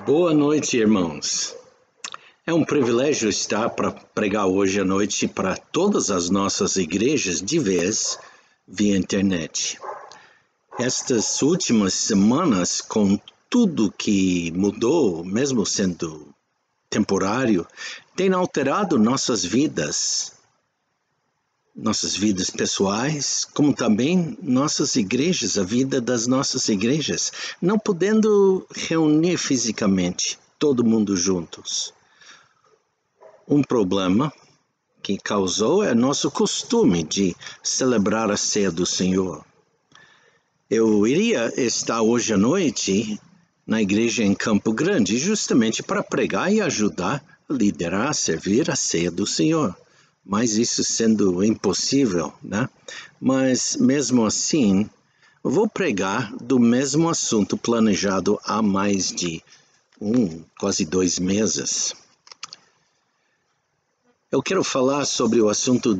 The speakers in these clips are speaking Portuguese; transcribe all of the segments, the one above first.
Boa noite, irmãos. É um privilégio estar para pregar hoje à noite para todas as nossas igrejas de vez via internet. Estas últimas semanas, com tudo que mudou, mesmo sendo temporário, tem alterado nossas vidas pessoais, como também nossas igrejas, a vida das nossas igrejas, não podendo reunir fisicamente todo mundo juntos. Um problema que causou é nosso costume de celebrar a ceia do Senhor. Eu iria estar hoje à noite na igreja em Campo Grande, justamente para pregar e ajudar a liderar, a servir a ceia do Senhor. Mas isso sendo impossível, né? Mas mesmo assim, vou pregar do mesmo assunto planejado há mais de quase 2 meses. Eu quero falar sobre o assunto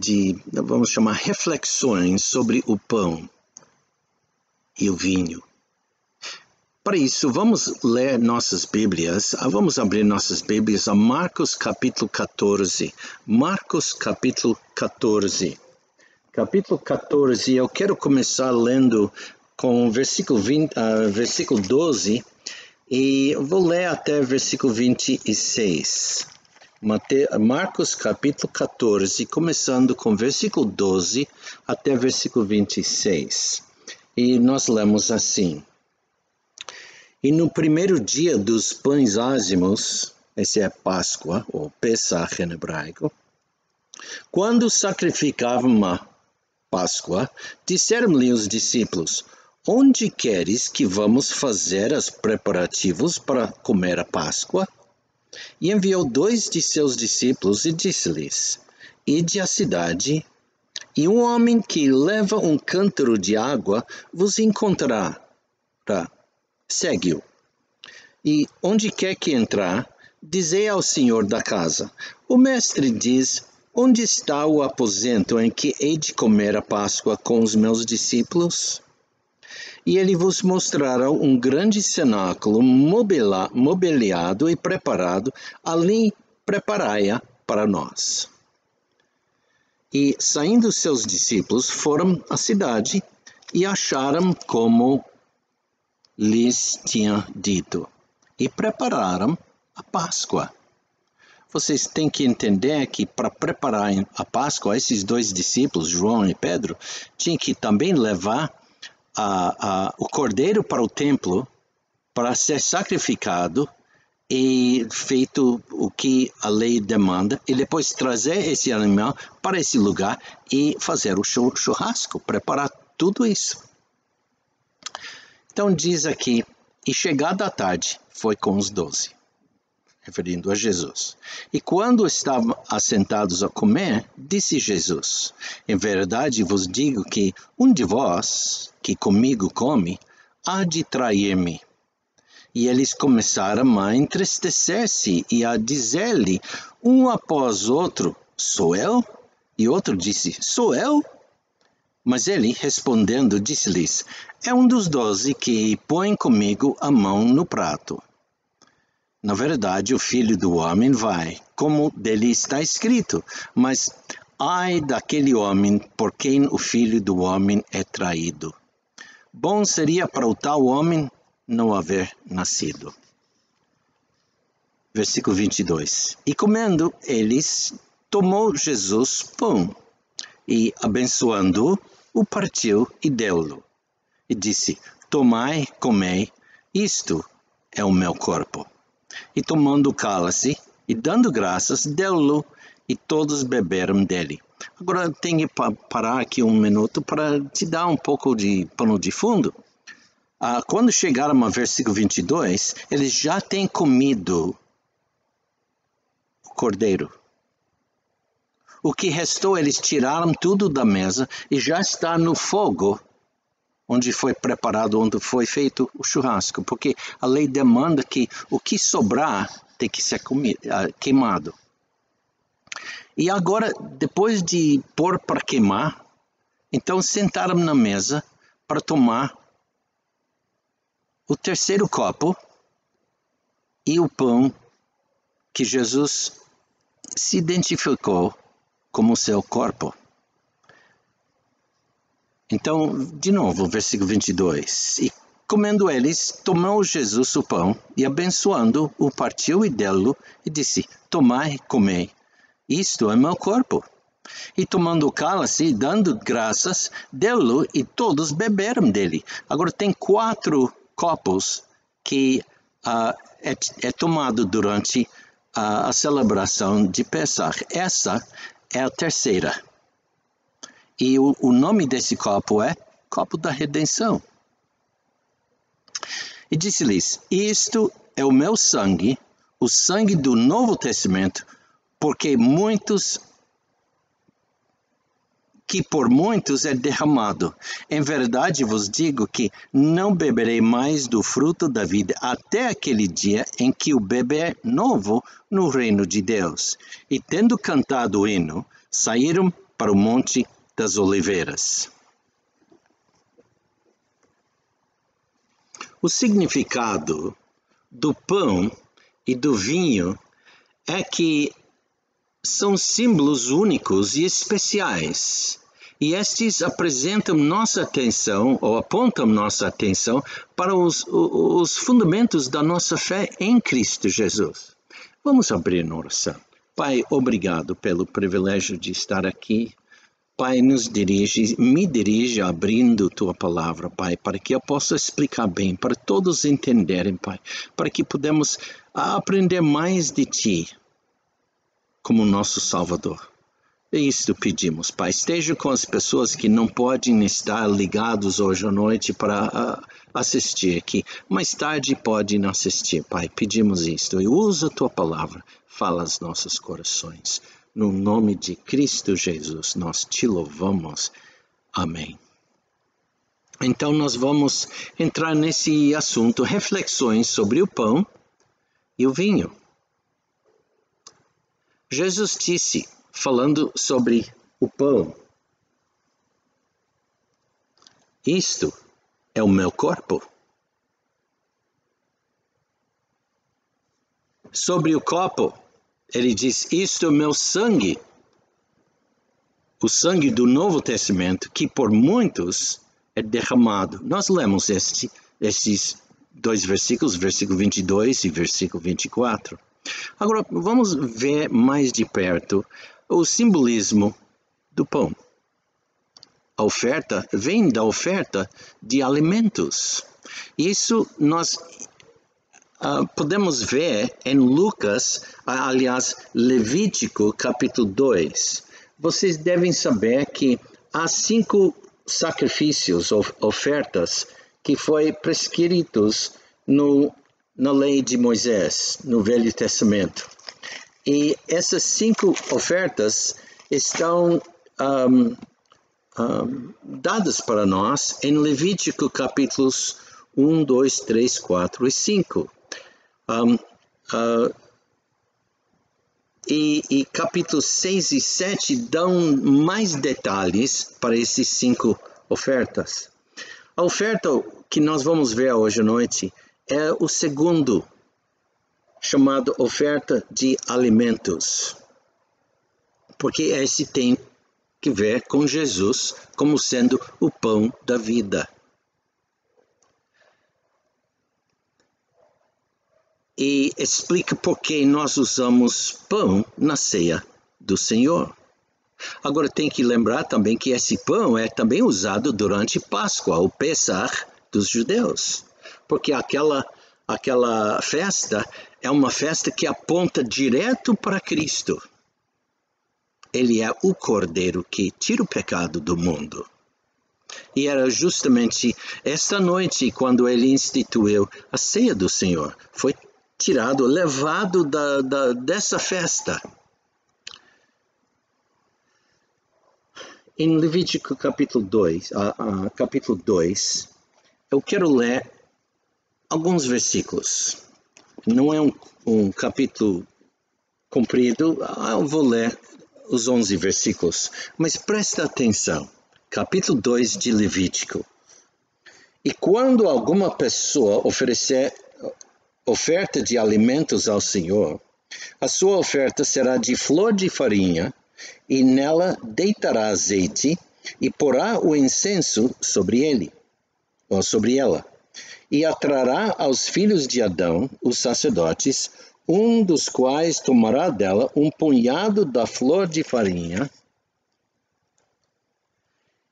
vamos chamar, reflexões sobre o pão e o vinho. Para isso, vamos ler nossas Bíblias, vamos abrir nossas Bíblias a Marcos capítulo 14. Marcos capítulo 14. Capítulo 14, eu quero começar lendo com versículo 12 e vou ler até versículo 26. Marcos capítulo 14, começando com versículo 12 até versículo 26. E nós lemos assim. E no primeiro dia dos pães ázimos, essa é a Páscoa, ou Pesach em hebraico, quando sacrificavam a Páscoa, disseram-lhe os discípulos: onde queres que vamos fazer os preparativos para comer a Páscoa? E enviou 2 de seus discípulos e disse-lhes: ide à cidade, e um homem que leva um cântaro de água vos encontrará. Segue-o. E onde quer que entrar, dizei ao senhor da casa: o mestre diz: onde está o aposento em que hei de comer a Páscoa com os meus discípulos? E ele vos mostrará um grande cenáculo mobiliado e preparado, ali preparai-a para nós. E saindo seus discípulos, foram à cidade e acharam como lhes tinha dito, e prepararam a Páscoa. Vocês têm que entender que para preparar a Páscoa, esses 2 discípulos, João e Pedro, tinham que também levar o cordeiro para o templo para ser sacrificado e feito o que a lei demanda, e depois trazer esse animal para esse lugar e fazer o churrasco, preparar tudo isso. Então diz aqui, e chegada a tarde, foi com os 12, referindo a Jesus. E quando estavam assentados a comer, disse Jesus: em verdade vos digo que um de vós, que comigo come, há de trair-me. E eles começaram a entristecer-se e a dizer-lhe, um após outro: sou eu? E outro disse: sou eu? Mas ele, respondendo, disse-lhes: é um dos 12 que põe comigo a mão no prato. Na verdade, o Filho do Homem vai, como dele está escrito, mas ai daquele homem por quem o Filho do Homem é traído. Bom seria para o tal homem não haver nascido. Versículo 22. E comendo eles, tomou Jesus pão, e abençoando-o, o partiu e deu-lo. E disse: tomai, comei, isto é o meu corpo. E tomando o cálice, e dando graças, deu-lo, e todos beberam dele. Agora tenho que parar aqui um minuto para te dar um pouco de pano de fundo. Quando chegaram ao versículo 22, eles já têm comido o cordeiro. O que restou, eles tiraram tudo da mesa e já está no fogo, onde foi preparado, onde foi feito o churrasco. Porque a lei demanda que o que sobrar tem que ser queimado. E agora, depois de pôr para queimar, então sentaram na mesa para tomar o terceiro copo e o pão que Jesus se identificou como seu corpo. Então, de novo, versículo 22. E comendo eles, tomou Jesus o pão e abençoando, o partiu e deu-lo e disse, tomai e comei, isto é meu corpo. E tomando o cálice e dando graças, deu-lo e todos beberam dele. Agora tem 4 copos que é tomado durante a celebração de Pesach. Essa é a terceira. E o nome desse copo é Copo da Redenção. E disse-lhes, isto é o meu sangue, o sangue do Novo Testamento, porque por muitos é derramado. Em verdade vos digo que não beberei mais do fruto da vida até aquele dia em que o beber novo no reino de Deus. E tendo cantado o hino, saíram para o Monte das Oliveiras. O significado do pão e do vinho é que são símbolos únicos e especiais, e estes apresentam nossa atenção, ou apontam nossa atenção, para os fundamentos da nossa fé em Cristo Jesus. Vamos abrir uma oração. Pai, obrigado pelo privilégio de estar aqui. Pai, me dirige abrindo Tua Palavra, Pai, para que eu possa explicar bem, para todos entenderem, Pai, para que podemos aprender mais de Ti, como nosso Salvador. É isto pedimos, Pai. Esteja com as pessoas que não podem estar ligados hoje à noite para assistir aqui. Mais tarde podem assistir, Pai. Pedimos isto. E usa a Tua Palavra. Fala aos nossos corações. No nome de Cristo Jesus, nós Te louvamos. Amém. Então nós vamos entrar nesse assunto, reflexões sobre o pão e o vinho. Jesus disse, falando sobre o pão, isto é o meu corpo. Sobre o copo, ele diz, isto é o meu sangue, o sangue do Novo Testamento, que por muitos é derramado. Nós lemos estes 2 versículos, versículo 22 e versículo 24. Agora, vamos ver mais de perto o simbolismo do pão. A oferta vem da oferta de alimentos. Isso nós podemos ver em Lucas, aliás, Levítico, capítulo 2. Vocês devem saber que há 5 sacrifícios, ofertas, que foram prescritos na lei de Moisés, no Velho Testamento. E essas 5 ofertas estão dadas para nós em Levítico capítulos 1, 2, 3, 4 e 5. E capítulos 6 e 7 dão mais detalhes para esses 5 ofertas. A oferta que nós vamos ver hoje à noite é o segundo, chamado oferta de alimentos, porque esse tem que ver com Jesus como sendo o pão da vida. E explica por que nós usamos pão na ceia do Senhor. Agora tem que lembrar também que esse pão é também usado durante Páscoa, o Pesach dos judeus, porque aquela festa é uma festa que aponta direto para Cristo. Ele é o Cordeiro que tira o pecado do mundo. E era justamente esta noite quando ele instituiu a ceia do Senhor. Foi tirado, levado dessa festa. Em Levítico capítulo 2, eu quero ler alguns versículos. Não é um capítulo comprido, eu vou ler os 11 versículos, mas presta atenção. Capítulo 2 de Levítico. E quando alguma pessoa oferta de alimentos ao Senhor, a sua oferta será de flor de farinha, e nela deitará azeite, e porá o incenso sobre ele, ou sobre ela, e atrará aos filhos de Adão, os sacerdotes, um dos quais tomará dela um punhado da flor de farinha,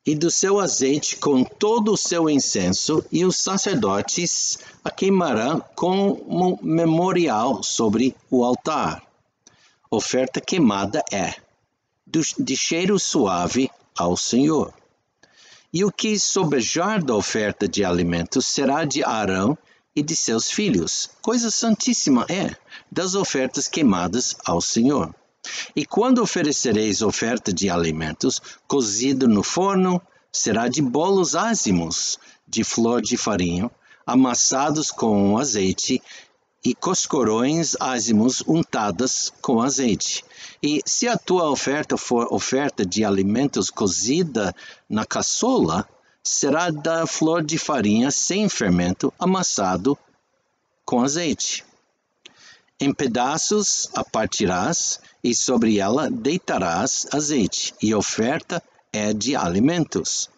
e do seu azeite com todo o seu incenso, e os sacerdotes a queimarão como memorial sobre o altar. Oferta queimada é de cheiro suave ao Senhor. E o que sobejar da oferta de alimentos será de Arão e de seus filhos. Coisa santíssima é das ofertas queimadas ao Senhor. E quando oferecereis oferta de alimentos, cozido no forno, será de bolos ázimos, de flor de farinha, amassados com azeite, e coscorões ázimos untadas com azeite. E se a tua oferta for oferta de alimentos cozida na caçola, será da flor de farinha sem fermento, amassado com azeite. Em pedaços a partirás, e sobre ela deitarás azeite, e oferta é de alimentos.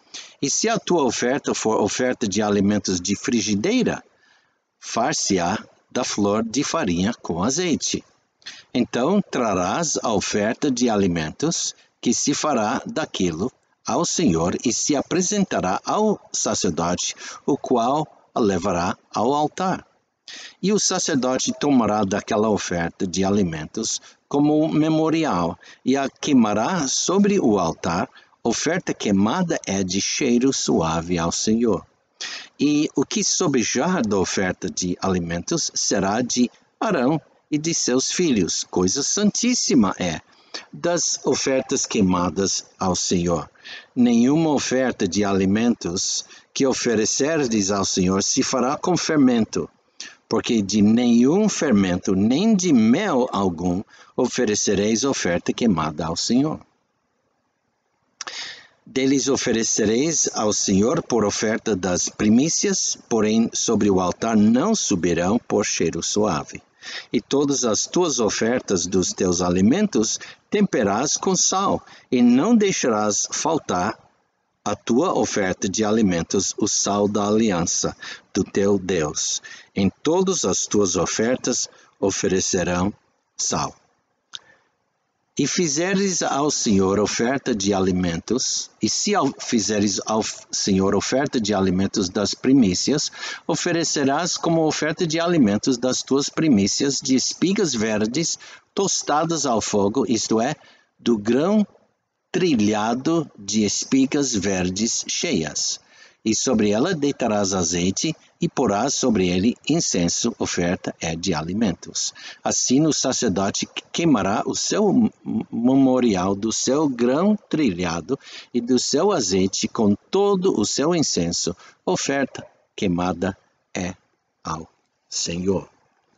E se a tua oferta for oferta de alimentos de frigideira, far-se-á da flor de farinha com azeite. Então trarás a oferta de alimentos, que se fará daquilo ao Senhor, e se apresentará ao sacerdote, o qual a levará ao altar. E o sacerdote tomará daquela oferta de alimentos como memorial, e a queimará sobre o altar. Oferta queimada é de cheiro suave ao Senhor. E o que sobejar da oferta de alimentos será de Arão e de seus filhos. Coisa santíssima é das ofertas queimadas ao Senhor. Nenhuma oferta de alimentos que oferecerdes ao Senhor se fará com fermento, porque de nenhum fermento, nem de mel algum, oferecereis oferta queimada ao Senhor. Deles oferecereis ao Senhor por oferta das primícias, porém sobre o altar não subirão por cheiro suave. E todas as tuas ofertas dos teus alimentos temperás com sal, e não deixarás faltar a tua oferta de alimentos, o sal da aliança do teu Deus. Em todas as tuas ofertas oferecerão sal. E fizeres ao Senhor oferta de alimentos, e se fizeres ao Senhor oferta de alimentos das primícias, oferecerás como oferta de alimentos das tuas primícias de espigas verdes tostadas ao fogo, isto é, do grão trilhado de espigas verdes cheias. E sobre ela deitarás azeite, e porás sobre ele incenso, oferta é de alimentos. Assim o sacerdote queimará o seu memorial do seu grão trilhado e do seu azeite com todo o seu incenso, oferta queimada é ao Senhor.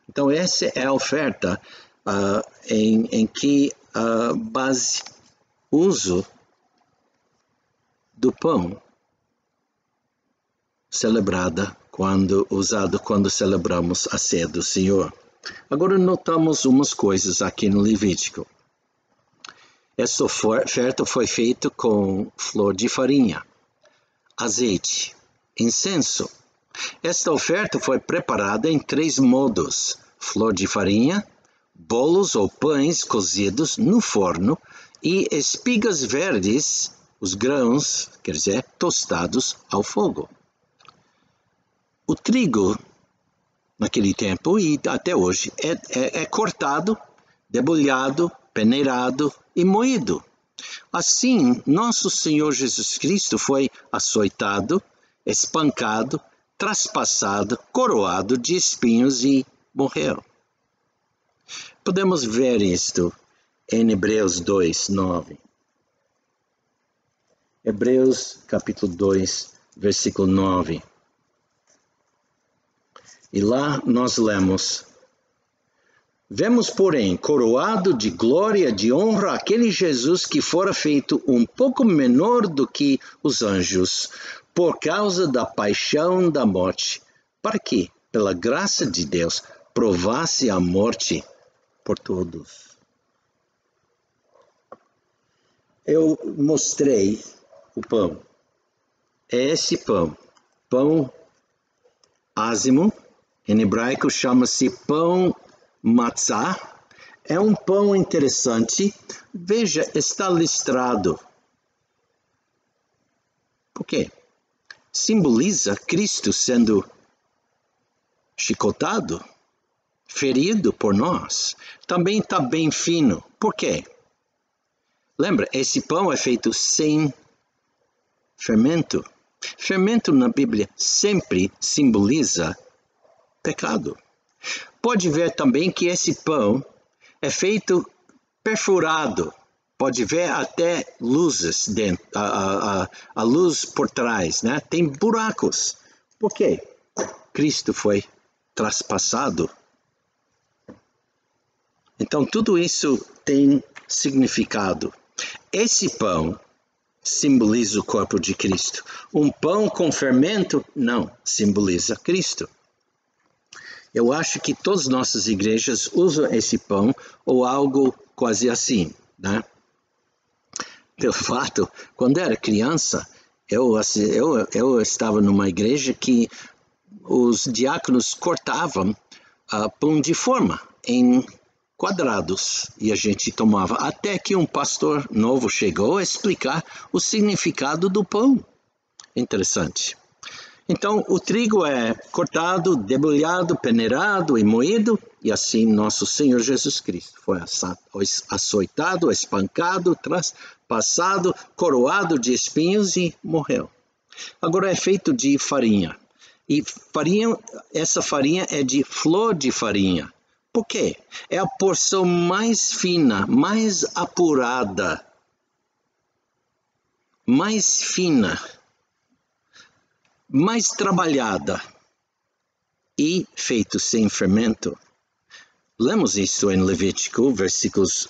Então essa é a oferta em que base uso do pão usado quando celebramos a ceia do Senhor. Agora notamos umas coisas aqui no Levítico. Essa oferta foi feita com flor de farinha, azeite, incenso. Esta oferta foi preparada em 3 modos: flor de farinha, bolos ou pães cozidos no forno e espigas verdes, os grãos, quer dizer, tostados ao fogo. O trigo, naquele tempo e até hoje, é cortado, debulhado, peneirado e moído. Assim, nosso Senhor Jesus Cristo foi açoitado, espancado, traspassado, coroado de espinhos e morreu. Podemos ver isto em Hebreus 2:9. Hebreus capítulo 2, versículo 9. E lá nós lemos: vemos, porém, coroado de glória e de honra aquele Jesus que fora feito um pouco menor do que os anjos, por causa da paixão da morte, para que, pela graça de Deus, provasse a morte por todos. Eu mostrei o pão. É esse pão. Pão ázimo, em hebraico chama-se pão matzah. É um pão interessante. Veja, está listrado. Por quê? Simboliza Cristo sendo chicotado, ferido por nós. Também está bem fino. Por quê? Lembra, esse pão é feito sem fermento. Fermento na Bíblia sempre simboliza pecado. Pode ver também que esse pão é feito perfurado. Pode ver até luzes dentro, a luz por trás, né? Tem buracos. Por quê? Cristo foi traspassado. Então tudo isso tem significado. Esse pão simboliza o corpo de Cristo. Um pão com fermento, não, simboliza Cristo. Eu acho que todas as nossas igrejas usam esse pão ou algo quase assim, né? Pelo fato, quando era criança, eu estava numa igreja que os diáconos cortavam pão de forma em quadrados e a gente tomava, até que um pastor novo chegou a explicar o significado do pão. Interessante. Então, o trigo é cortado, debulhado, peneirado e moído, e assim nosso Senhor Jesus Cristo foi açoitado, espancado, traspassado, coroado de espinhos e morreu. Agora é feito de farinha. E essa farinha é de flor de farinha. Por quê? É a porção mais fina, mais apurada, mais fina, mais trabalhada e feito sem fermento. Lemos isso em Levítico,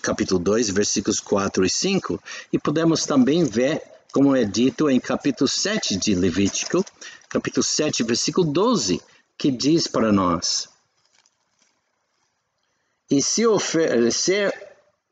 capítulo 2, versículos 4 e 5, e podemos também ver como é dito em capítulo 7 de Levítico, capítulo 7, versículo 12, que diz para nós: e se oferecer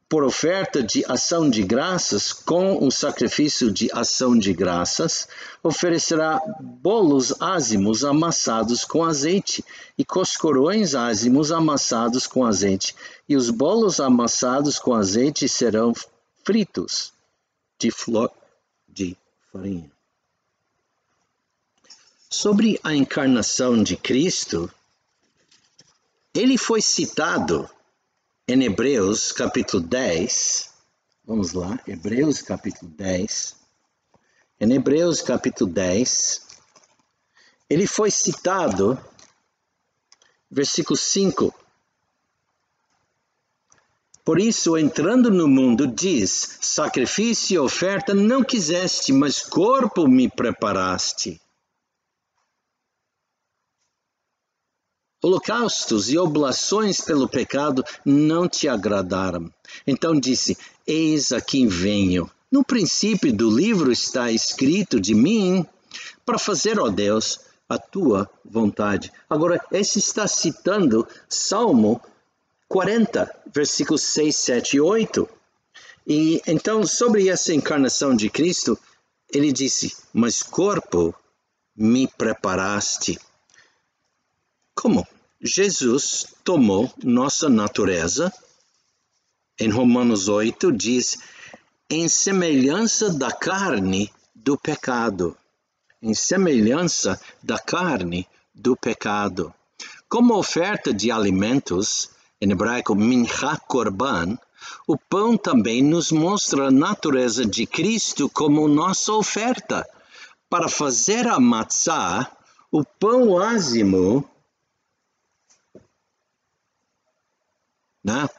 por oferta de ação de graças, com o sacrifício de ação de graças, oferecerá bolos ázimos amassados com azeite e coscorões ázimos amassados com azeite. E os bolos amassados com azeite serão fritos de flor de farinha. Sobre a encarnação de Cristo, ele foi citado em Hebreus capítulo 10, vamos lá, Hebreus capítulo 10. Em Hebreus capítulo 10, ele foi citado, versículo 5. Por isso, entrando no mundo, diz: sacrifício e oferta não quiseste, mas corpo me preparaste. Holocaustos e oblações pelo pecado não te agradaram. Então disse: eis aqui venho. No princípio do livro está escrito de mim, para fazer, ó Deus, a tua vontade. Agora, esse está citando Salmo 40, versículos 6, 7 e 8. E então, sobre essa encarnação de Cristo, ele disse: mas corpo me preparaste. Como? Jesus tomou nossa natureza. Em Romanos 8 diz: em semelhança da carne do pecado. Em semelhança da carne do pecado. Como oferta de alimentos, em hebraico mincha korban, o pão também nos mostra a natureza de Cristo como nossa oferta. Para fazer a matzah, o pão ázimo,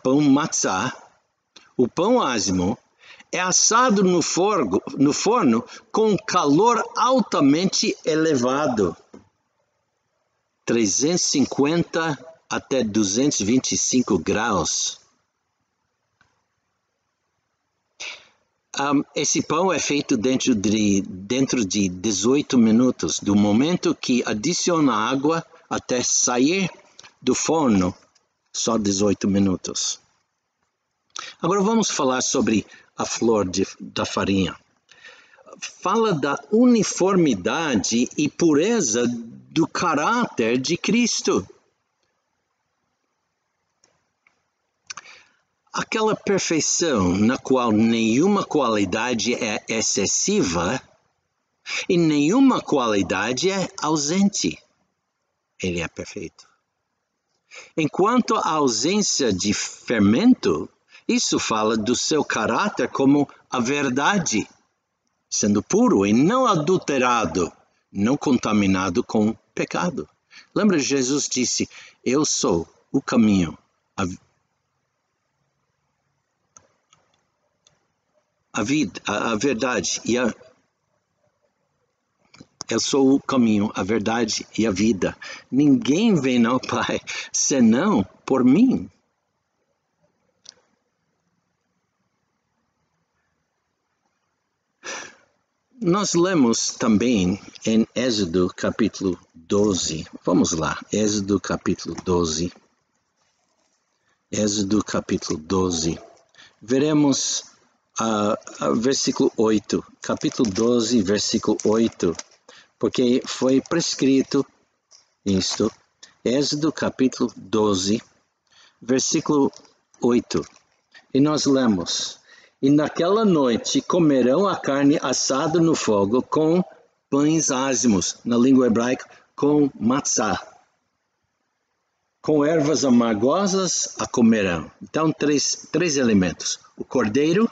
pão matzah, o pão ázimo, é assado no forno com calor altamente elevado, 350 até 225 graus. Esse pão é feito dentro de 18 minutos, do momento que adiciona água até sair do forno, só 18 minutos. Agora vamos falar sobre a flor da farinha. Fala da uniformidade e pureza do caráter de Cristo. Aquela perfeição na qual nenhuma qualidade é excessiva e nenhuma qualidade é ausente. Ele é perfeito. Enquanto a ausência de fermento, isso fala do seu caráter como a verdade, sendo puro e não adulterado, não contaminado com pecado. Lembra, Jesus disse, eu sou o caminho, a vida, a verdade e eu sou o caminho, a verdade e a vida. Ninguém vem ao Pai senão por mim. Nós lemos também em Êxodo capítulo 12. Vamos lá, Êxodo capítulo 12. Êxodo capítulo 12. Veremos versículo 8. Capítulo 12, versículo 8. Porque foi prescrito isto. Êxodo capítulo 12, versículo 8. E nós lemos: E naquela noite comerão a carne assada no fogo com pães ázimos, na língua hebraica, com matzá. Com ervas amargosas a comerão. Então, três elementos. O cordeiro,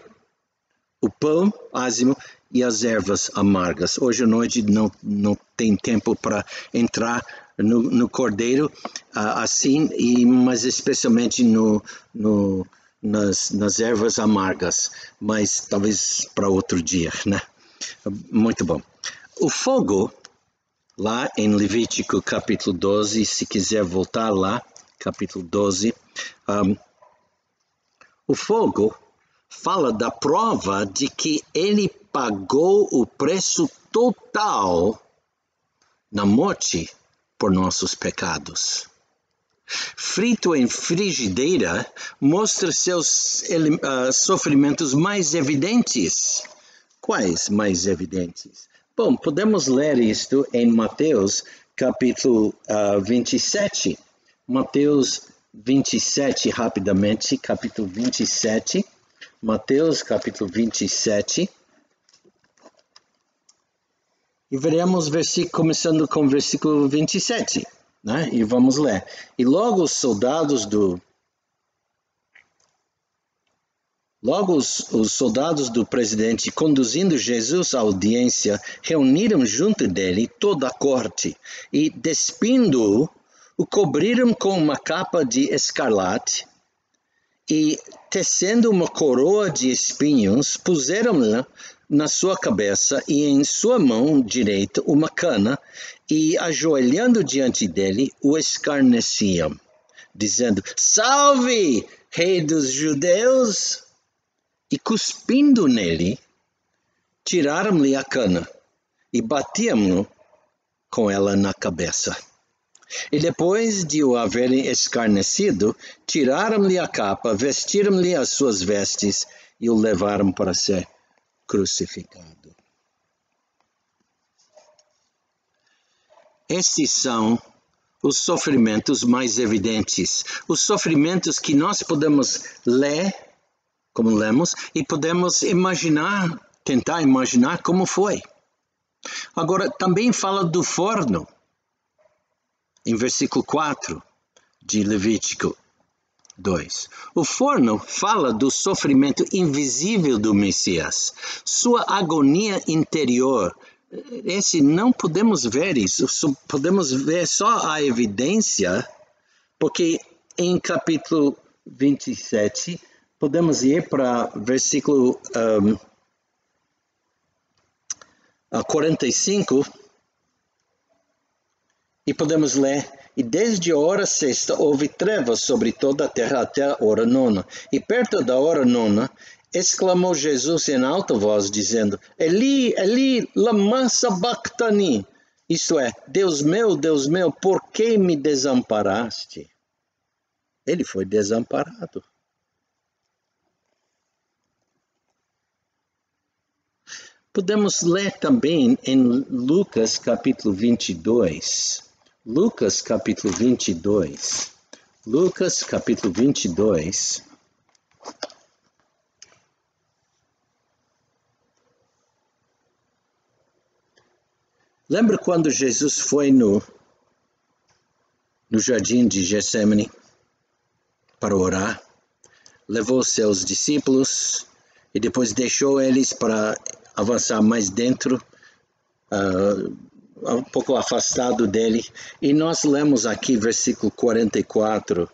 o pão ázimo e as ervas amargas. Hoje à noite não tem tempo para entrar no cordeiro assim, mas especialmente nas ervas amargas, mas talvez para outro dia, né? Muito bom. O fogo, lá em Levítico capítulo 12, se quiser voltar lá, capítulo 12, o fogo fala da prova de que ele pagou o preço total na morte por nossos pecados. Frito em frigideira mostra seus sofrimentos mais evidentes. Quais mais evidentes? Bom, podemos ler isto em Mateus capítulo 27. Mateus 27, rapidamente, capítulo 27. Mateus capítulo 27. E veremos começando com o versículo 27. Né? E vamos ler. E logo os soldados do presidente, conduzindo Jesus à audiência, reuniram junto dele toda a corte e, despindo-o, o cobriram com uma capa de escarlate e, tecendo uma coroa de espinhos, puseram-na na sua cabeça e em sua mão direita uma cana e, ajoelhando diante dele, o escarneciam, dizendo: Salve, Rei dos Judeus! E cuspindo nele, tiraram-lhe a cana e batiam-no com ela na cabeça. E depois de o haverem escarnecido, tiraram-lhe a capa, vestiram-lhe as suas vestes e o levaram para ser crucificado. Estes são os sofrimentos mais evidentes, os sofrimentos que nós podemos ler, como lemos, e podemos tentar imaginar como foi. Agora, também fala do forno, em versículo 4 de Levítico 2. O forno fala do sofrimento invisível do Messias, sua agonia interior. Não podemos ver isso, podemos ver só a evidência, porque em capítulo 27, podemos ir para versículo 45, e podemos ler: E desde a hora sexta houve trevas sobre toda a terra até a hora nona. E perto da hora nona, exclamou Jesus em alta voz, dizendo: Eli, Eli, lama sabachthani. Isto é, Deus meu, por que me desamparaste? Ele foi desamparado. Podemos ler também em Lucas capítulo 22. Lucas capítulo 22. Lucas capítulo 22. Lembra quando Jesus foi no jardim de Getsemane para orar? Levou seus discípulos e depois deixou eles para avançar mais dentro, um pouco afastado dele. E nós lemos aqui versículo 44.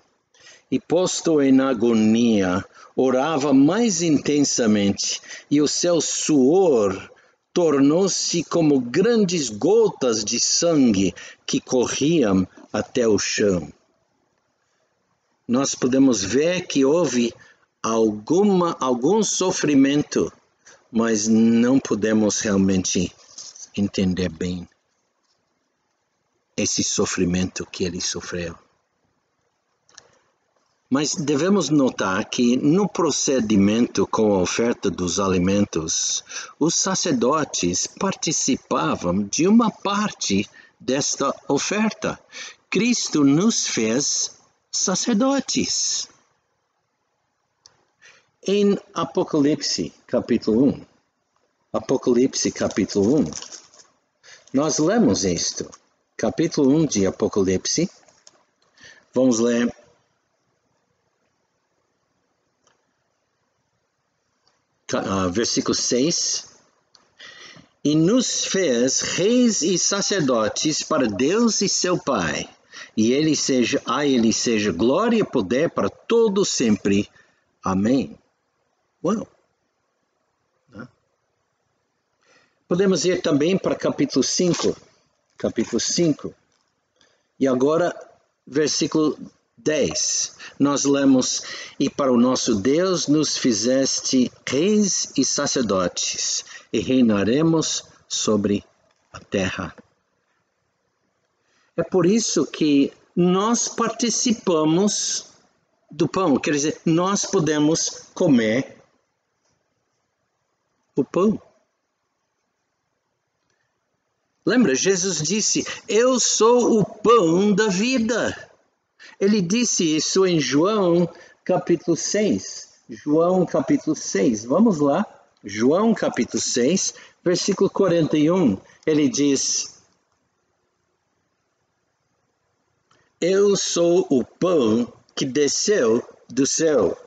E posto em agonia, orava mais intensamente, e o seu suor tornou-se como grandes gotas de sangue que corriam até o chão. Nós podemos ver que houve algum sofrimento, mas não podemos realmente entender bem esse sofrimento que ele sofreu. Mas devemos notar que no procedimento com a oferta dos alimentos, os sacerdotes participavam de uma parte desta oferta. Cristo nos fez sacerdotes. Em Apocalipse capítulo 1, nós lemos isto. Capítulo 1 de Apocalipse, vamos ler versículo 6. E nos fez reis e sacerdotes para Deus e seu Pai, e a ele seja glória e poder para todo sempre. Amém. Uau! Podemos ir também para capítulo 5. E agora, versículo 10. Nós lemos: E para o nosso Deus nos fizeste reis e sacerdotes, e reinaremos sobre a terra. É por isso que nós participamos do pão, quer dizer, nós podemos comer o pão. Lembra, Jesus disse: Eu sou o pão da vida. Ele disse isso em João capítulo 6. João capítulo 6, vamos lá. João capítulo 6, versículo 41. Ele diz: Eu sou o pão que desceu do céu.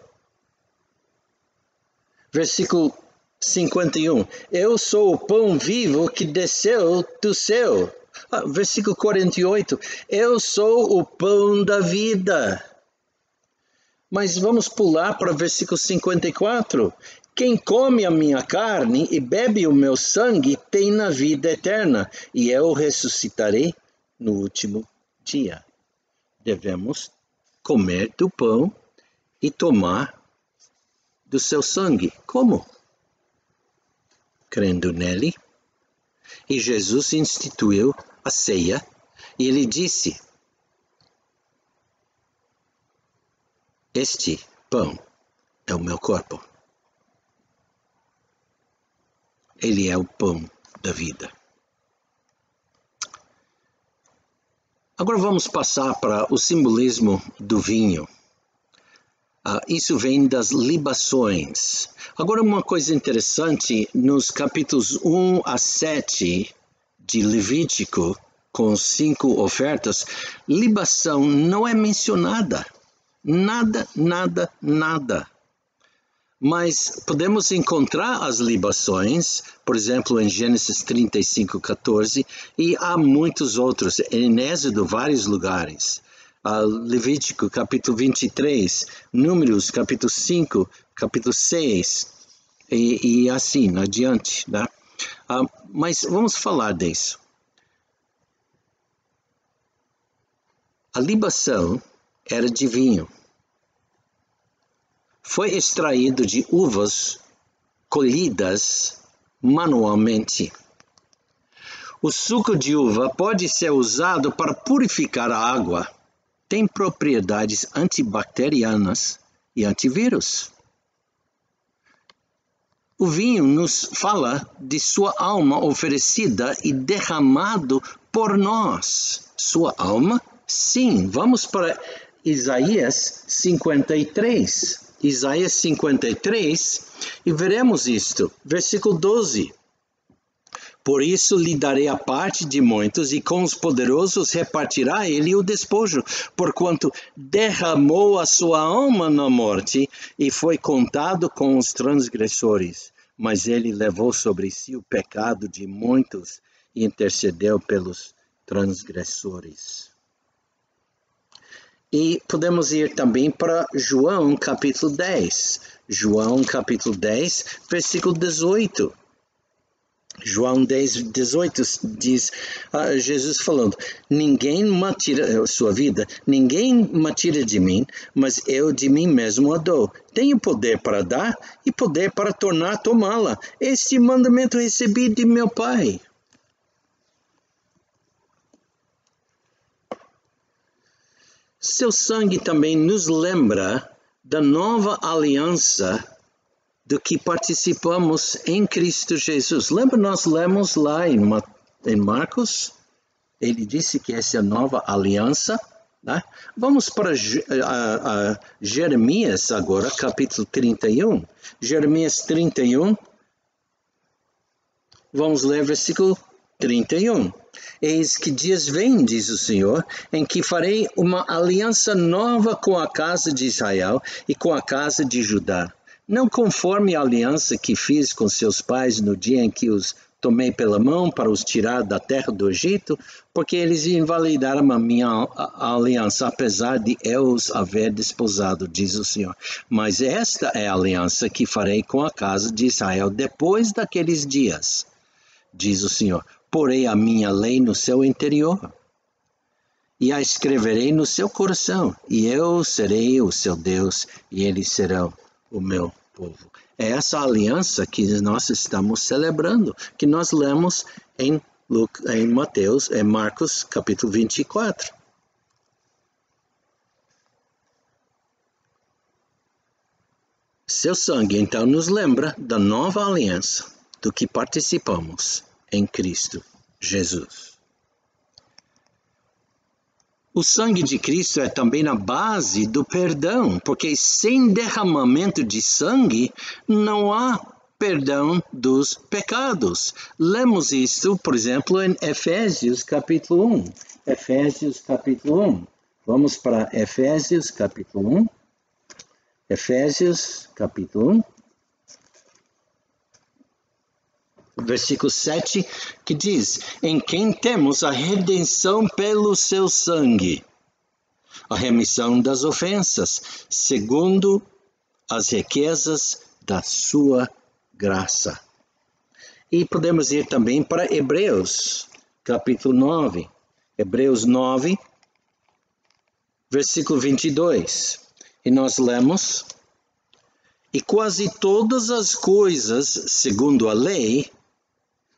Versículo 51. Eu sou o pão vivo que desceu do céu. Versículo 48. Eu sou o pão da vida. Mas vamos pular para o versículo 54. Quem come a minha carne e bebe o meu sangue tem na vida eterna, e eu ressuscitarei no último dia. Devemos comer do pão e tomar do seu sangue. Como? Crendo nele. E Jesus instituiu a ceia e ele disse: Este pão é o meu corpo. Ele é o pão da vida. Agora vamos passar para o simbolismo do vinho. Isso vem das libações. Agora uma coisa interessante, nos capítulos 1 a 7 de Levítico, com 5 ofertas, libação não é mencionada. Nada. Mas podemos encontrar as libações, por exemplo, em Gênesis 35:14, e há muitos outros, em Êxodo, vários lugares. Levítico, capítulo 23, Números, capítulo 5, capítulo 6, e assim adiante. Né? Mas vamos falar disso. A libação era de vinho. Foi extraído de uvas colhidas manualmente. O suco de uva pode ser usado para purificar a água. tem propriedades antibacterianas e antivírus. O vinho nos fala de sua alma oferecida e derramado por nós. Sua alma? Sim. Vamos para Isaías 53. Isaías 53 e veremos isto. Versículo 12. Por isso lhe darei a parte de muitos, e com os poderosos repartirá ele o despojo, porquanto derramou a sua alma na morte, e foi contado com os transgressores. Mas ele levou sobre si o pecado de muitos, e intercedeu pelos transgressores. E podemos ir também para João capítulo 10. João capítulo 10, versículo 18. João 10, 18 diz, Jesus falando, ninguém me tira a sua vida, ninguém me tira de mim, mas eu de mim mesmo a dou. Tenho poder para dar e poder para tornar tomá-la. Este mandamento recebi de meu Pai. Seu sangue também nos lembra da nova aliança do que participamos em Cristo Jesus. Lembra, nós lemos lá em Marcos? Ele disse que essa é a nova aliança. Né? Vamos para Jeremias agora, capítulo 31. Jeremias 31. Vamos ler versículo 31. Eis que dias vêm, diz o Senhor, em que farei uma aliança nova com a casa de Israel e com a casa de Judá. Não conforme a aliança que fiz com seus pais no dia em que os tomei pela mão para os tirar da terra do Egito, porque eles invalidaram a minha aliança, apesar de eu os haver desposado, diz o Senhor. Mas esta é a aliança que farei com a casa de Israel depois daqueles dias, diz o Senhor. Porei a minha lei no seu interior e a escreverei no seu coração, e eu serei o seu Deus, e eles serão o meu povo. É essa aliança que nós estamos celebrando, que nós lemos em Marcos capítulo 24. Seu sangue então nos lembra da nova aliança, do que participamos em Cristo Jesus. O sangue de Cristo é também a base do perdão, porque sem derramamento de sangue não há perdão dos pecados. Lemos isto, por exemplo, em Efésios capítulo 1. Efésios capítulo 1. Vamos para Efésios capítulo 1. Efésios capítulo 1. Versículo 7, que diz, em quem temos a redenção pelo seu sangue, a remissão das ofensas, segundo as riquezas da sua graça. E podemos ir também para Hebreus, capítulo 9. Hebreus 9, versículo 22. E nós lemos, e quase todas as coisas, segundo a lei,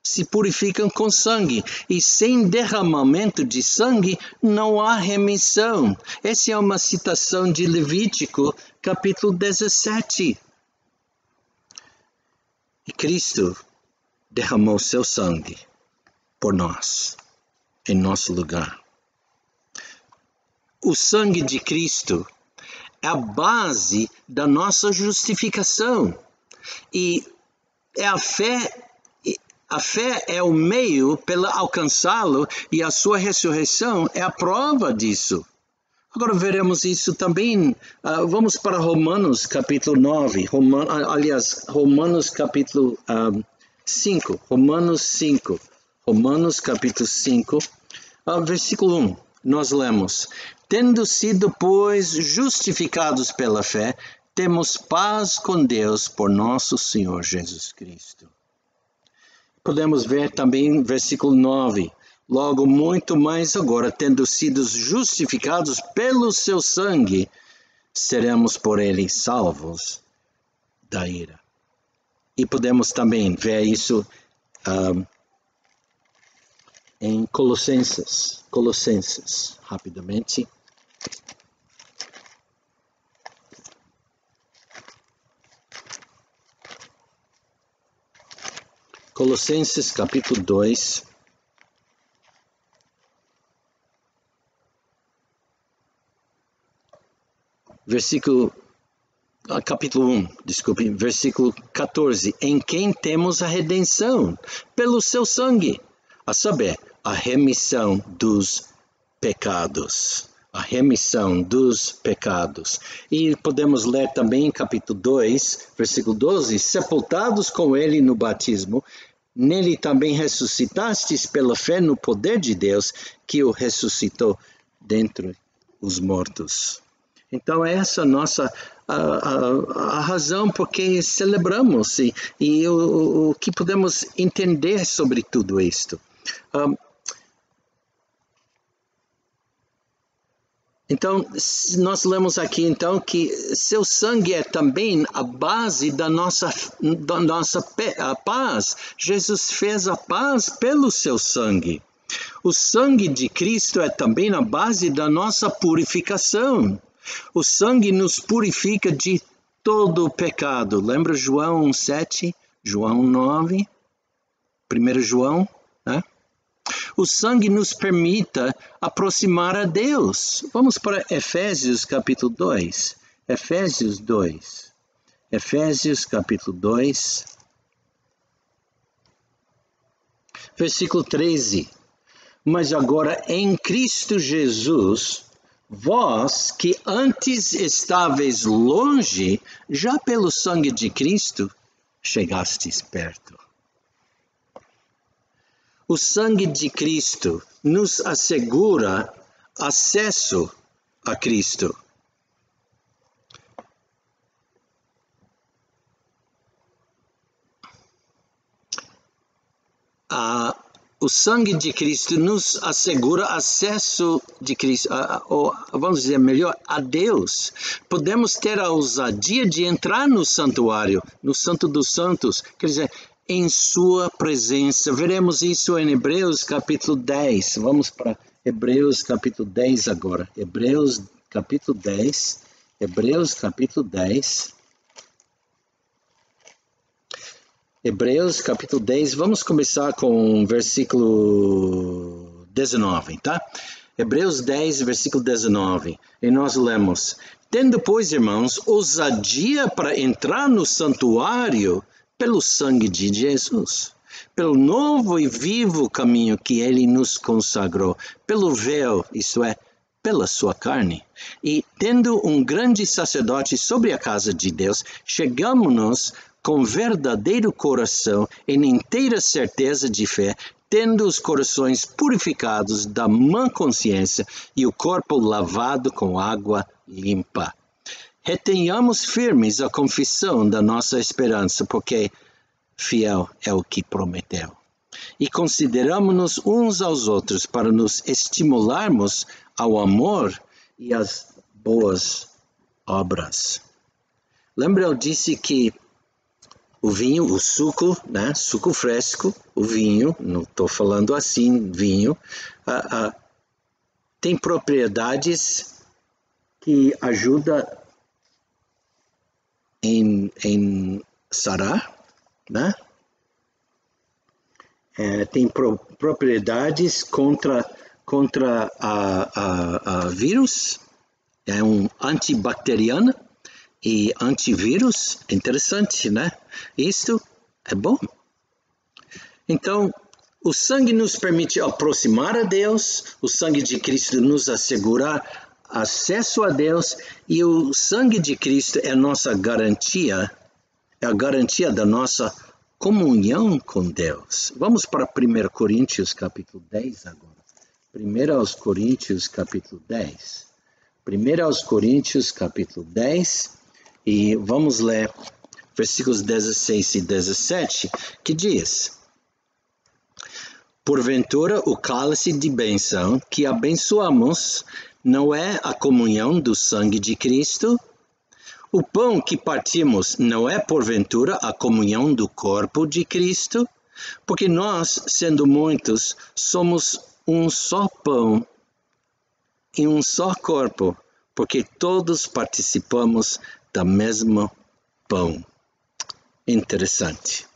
se purificam com sangue, e sem derramamento de sangue não há remissão. Essa é uma citação de Levítico, capítulo 17. E Cristo derramou seu sangue por nós, em nosso lugar. O sangue de Cristo é a base da nossa justificação, e é a fé. A fé é o meio para alcançá-lo, e a sua ressurreição é a prova disso. Agora veremos isso também. Vamos para Romanos capítulo 9. Romanos capítulo 5. Romanos 5. Romanos capítulo 5, versículo 1. Nós lemos, tendo sido, pois, justificados pela fé, temos paz com Deus por nosso Senhor Jesus Cristo. Podemos ver também versículo 9. Logo, muito mais agora, tendo sido justificados pelo seu sangue, seremos por ele salvos da ira. E podemos também ver isso em Colossenses, rapidamente. Colossenses capítulo 2. Capítulo 1, desculpe, versículo 14. Em quem temos a redenção pelo seu sangue, a saber, a remissão dos pecados. A remissão dos pecados. E podemos ler também em capítulo 2, versículo 12. Sepultados com ele no batismo, nele também ressuscitastes pela fé no poder de Deus, que o ressuscitou dentre os mortos. Então, essa é a razão por que celebramos e o que podemos entender sobre tudo isto. Então, nós lemos aqui então que seu sangue é também a base da nossa paz. Jesus fez a paz pelo seu sangue. O sangue de Cristo é também a base da nossa purificação. O sangue nos purifica de todo o pecado. Lembra João 7, João 9, 1 João, né? O sangue nos permite aproximar a Deus. Vamos para Efésios capítulo 2. Efésios 2. Efésios capítulo 2. Versículo 13. Mas agora em Cristo Jesus, vós que antes estáveis longe, já pelo sangue de Cristo, chegastes perto. O sangue de Cristo nos assegura acesso a Cristo. O sangue de Cristo nos assegura acesso de Cristo, ou vamos dizer melhor, a Deus. Podemos ter a ousadia de entrar no santuário, no Santo dos Santos, quer dizer, em sua presença. Veremos isso em Hebreus capítulo 10. Vamos para Hebreus capítulo 10 agora. Hebreus capítulo 10. Hebreus capítulo 10. Hebreus capítulo 10. Vamos começar com o versículo 19, tá? Hebreus 10, versículo 19. E nós lemos: tendo, pois, irmãos, ousadia para entrar no santuário pelo sangue de Jesus, pelo novo e vivo caminho que ele nos consagrou, pelo véu, isto é, pela sua carne. E tendo um grande sacerdote sobre a casa de Deus, chegamo-nos com verdadeiro coração, em inteira certeza de fé, tendo os corações purificados da má consciência e o corpo lavado com água limpa. Retenhamos firmes a confissão da nossa esperança, porque fiel é o que prometeu. E consideramo-nos uns aos outros para nos estimularmos ao amor e às boas obras. Lembra, eu disse que o vinho, o suco, né? Suco fresco, o vinho, não estou falando assim, vinho, tem propriedades que ajudam em sarar, né? Tem propriedades contra a vírus, é um antibacteriano e antivírus, interessante, né? Isto é bom. Então, o sangue nos permite aproximar a Deus, o sangue de Cristo nos assegura acesso a Deus, e o sangue de Cristo é a nossa garantia, é a garantia da nossa comunhão com Deus. Vamos para 1 Coríntios capítulo 10 agora. 1 Coríntios capítulo 10. 1 Coríntios capítulo 10, e vamos ler versículos 16 e 17, que diz: porventura o cálice de bênção que abençoamos não é a comunhão do sangue de Cristo? O pão que partimos não é porventura a comunhão do corpo de Cristo? Porque nós, sendo muitos, somos um só pão em um só corpo, porque todos participamos da mesma pão. Interessante.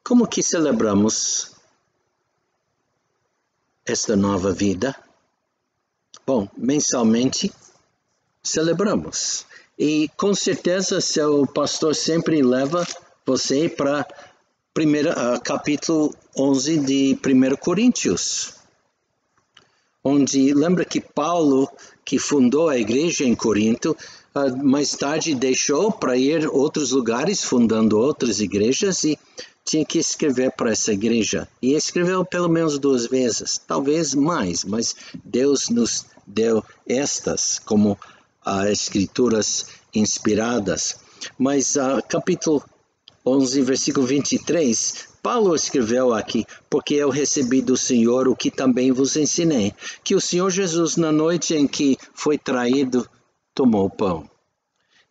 Como que celebramos esta nova vida? Bom, mensalmente celebramos. E com certeza seu pastor sempre leva você para capítulo 11 de 1 Coríntios, onde lembra que Paulo, que fundou a igreja em Corinto, mais tarde deixou para ir a outros lugares, fundando outras igrejas, e tinha que escrever para essa igreja. E escreveu pelo menos 2 vezes, talvez mais, mas Deus nos deu estas como escrituras inspiradas. Mas capítulo 11, versículo 23, Paulo escreveu aqui: porque eu recebi do Senhor o que também vos ensinei, que o Senhor Jesus, na noite em que foi traído, tomou o pão.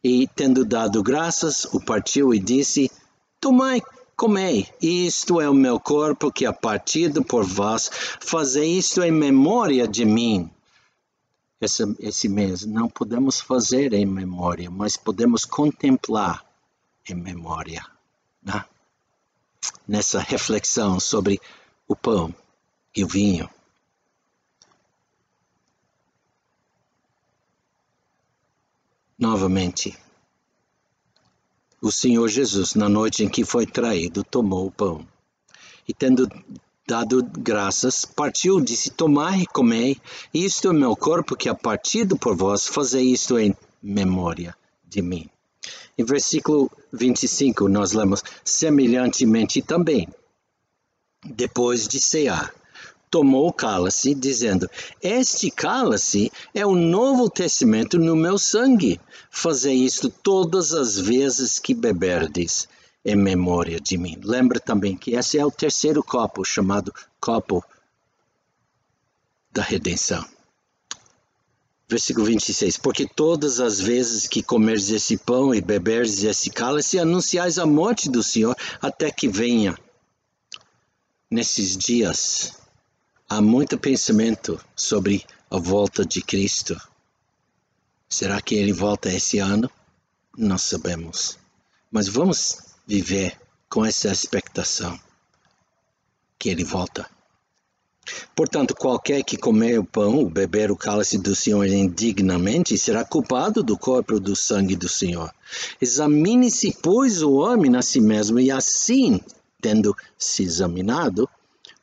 E, tendo dado graças, o partiu e disse: tomai, comei, isto é o meu corpo que é partido por vós, fazei isto em memória de mim. Esse mês não podemos fazer em memória, mas podemos contemplar em memória, né? Nessa reflexão sobre o pão e o vinho. Novamente, o Senhor Jesus, na noite em que foi traído, tomou o pão. E tendo dado graças, partiu, disse: tomai e comei, isto é meu corpo que é partido por vós, fazei isto em memória de mim. Em versículo 25 nós lemos: semelhantemente também, depois de cear, tomou o cálice, dizendo: este cálice é o novo testamento no meu sangue. Fazei isto todas as vezes que beberdes, em memória de mim. Lembra também que esse é o terceiro copo, chamado copo da redenção. Versículo 26, porque todas as vezes que comerdes esse pão e beberdes esse cálice, anunciais a morte do Senhor até que venha. Nesses dias, há muito pensamento sobre a volta de Cristo. Será que ele volta esse ano? Não sabemos. Mas vamos viver com essa expectação que ele volta. Portanto, qualquer que comer o pão ou beber o cálice do Senhor indignamente será culpado do corpo e do sangue do Senhor. Examine-se, pois, o homem a si mesmo, e assim, tendo se examinado,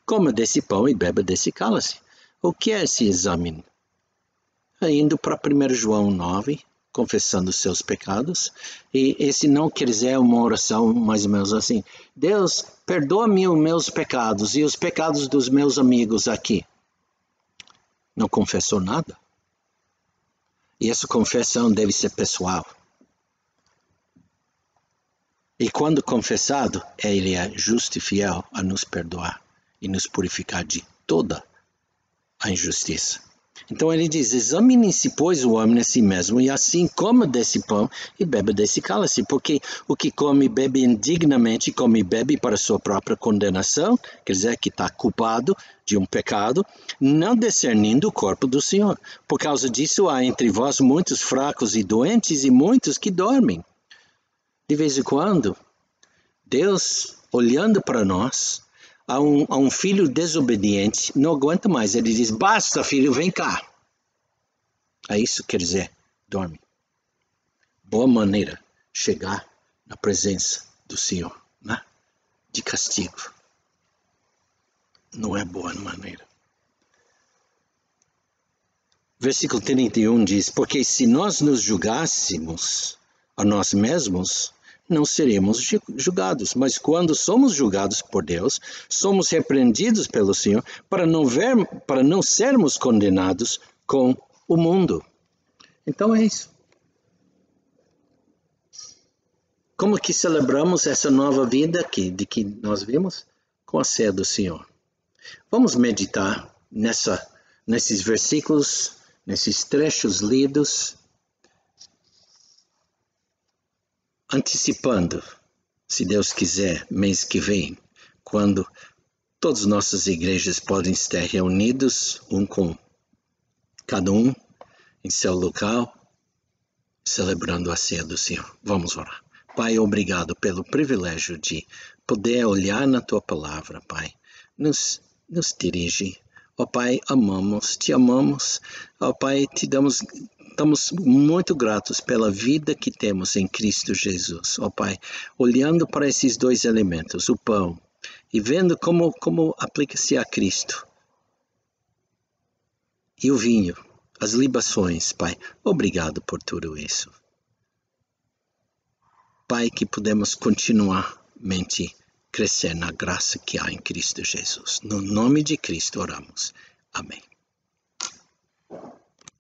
coma desse pão e beba desse cálice. O que é esse exame? Indo para 1 João 9, confessando seus pecados, e esse não quer dizer uma oração mais ou menos assim: Deus, perdoa-me os meus pecados e os pecados dos meus amigos aqui. Não confessou nada. E essa confissão deve ser pessoal. E quando confessado, ele é justo e fiel a nos perdoar e nos purificar de toda a injustiça. Então ele diz: examine-se, pois, o homem a si mesmo, e assim coma desse pão e beba desse cálice, porque o que come e bebe indignamente, come e bebe para sua própria condenação, quer dizer que está culpado de um pecado, não discernindo o corpo do Senhor. Por causa disso há entre vós muitos fracos e doentes e muitos que dormem. De vez em quando, Deus, olhando para nós, a um filho desobediente, não aguenta mais. Ele diz: basta, filho, vem cá. É isso que quer dizer, dorme. Boa maneira chegar na presença do Senhor, né? De castigo. Não é boa maneira. Versículo 31 diz: porque se nós nos julgássemos a nós mesmos, não seremos julgados, mas quando somos julgados por Deus, somos repreendidos pelo Senhor para não sermos condenados com o mundo. Então é isso. Como que celebramos essa nova vida de que nós vimos? Com a ceia do Senhor. Vamos meditar nesses versículos, nesses trechos lidos, antecipando, se Deus quiser, mês que vem, quando todas as nossas igrejas podem estar reunidos, com cada um em seu local, celebrando a ceia do Senhor. Vamos orar. Pai, obrigado pelo privilégio de poder olhar na Tua Palavra, Pai. Nos dirige. Ó Pai, te amamos. Ó Pai, estamos muito gratos pela vida que temos em Cristo Jesus. Ó Pai, olhando para esses dois elementos, o pão, e vendo como aplica-se a Cristo. E o vinho, as libações, Pai. Obrigado por tudo isso. Pai, que podemos continuamente crescer na graça que há em Cristo Jesus. No nome de Cristo oramos. Amém.